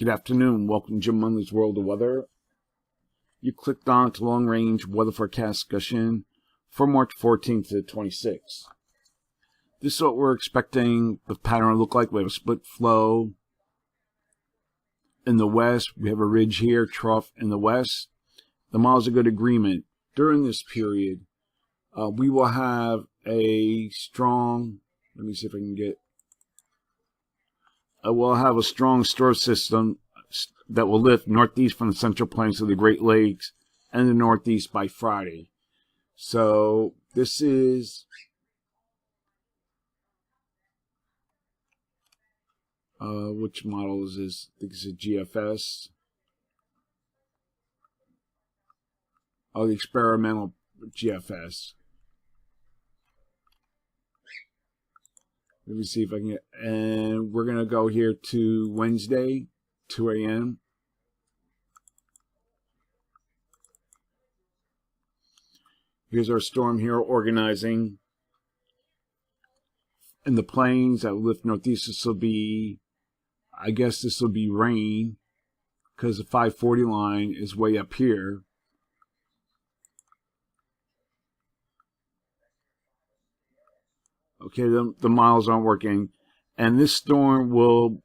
Good afternoon. Welcome to Jim Munley's World of Weather. You clicked on to long range weather forecast discussion for March 14th to the 26th. This is what we're expecting the pattern to look like. We have a split flow in the west. We have a ridge here, trough in the west. The models are good agreement. During this period, we will have a strong, let me see if I can get, we'll have a strong storm system that will lift northeast from the central plains of the Great Lakes and the northeast by Friday. So this is which model is this? I think it's a GFS. Oh, the experimental GFS. Let me see if I can get, and we're going to go here to Wednesday, 2 a.m. Here's our storm here organizing in the plains that will lift northeast. This will be, I guess this will be rain because the 540 line is way up here. Okay, the models aren't working. And this storm will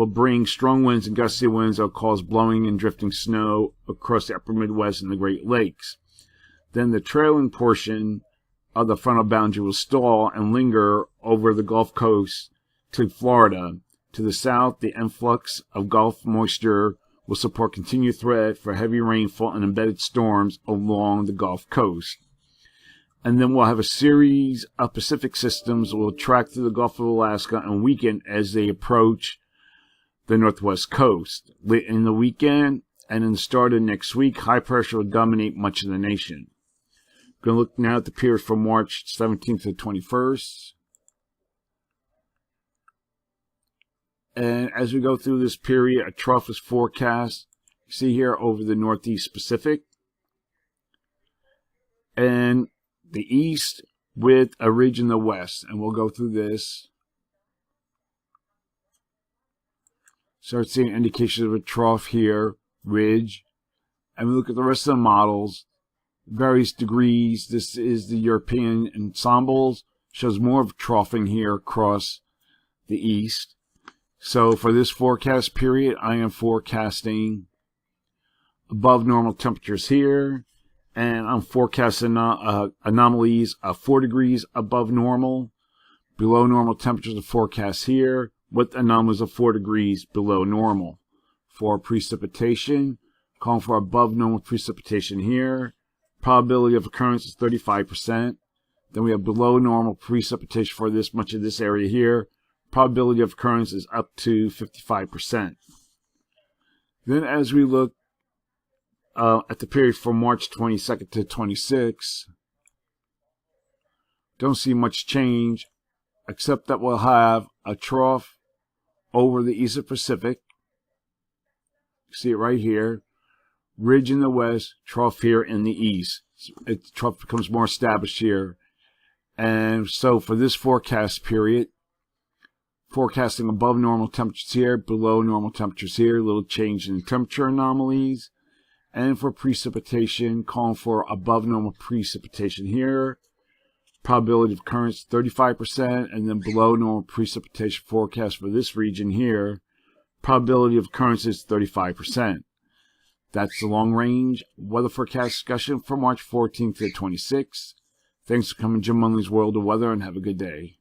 bring strong winds and gusty winds that will cause blowing and drifting snow across the upper Midwest and the Great Lakes. Then the trailing portion of the frontal boundary will stall and linger over the Gulf Coast to Florida. To the south, the influx of Gulf moisture will support continued threat for heavy rainfall and embedded storms along the Gulf Coast. And then we'll have a series of Pacific systems that will track through the Gulf of Alaska and weaken as they approach the northwest coast. Late in the weekend and in the start of next week, high pressure will dominate much of the nation. We're going to look now at the period from March 17th to the 21st. And as we go through this period, a trough is forecast. You see here over the northeast Pacific. And the east with a ridge in the west. And we'll go through this. Start seeing indications of a trough here, ridge. And we look at the rest of the models, various degrees. This is the European ensembles. Shows more of troughing here across the east. So for this forecast period, I am forecasting above normal temperatures here. And I'm forecasting anomalies of 4 degrees above normal. Below normal temperatures are forecast here, with anomalies of 4 degrees below normal. For precipitation, calling for above normal precipitation here. Probability of occurrence is 35%. Then we have below normal precipitation for this much of this area here. Probability of occurrence is up to 55%. Then as we look at the period from March 22nd to 26th, don't see much change, except that we'll have a trough over the eastern Pacific. See it right here. Ridge in the west, trough here in the east. The trough becomes more established here. And so for this forecast period, forecasting above normal temperatures here, below normal temperatures here, a little change in temperature anomalies. And for precipitation, calling for above normal precipitation here. Probability of occurrence 35%, and then below normal precipitation forecast for this region here. Probability of occurrence is 35%. That's the long range weather forecast discussion for March 14th to the 26th. Thanks for coming to Jim Munley's World of Weather, and have a good day.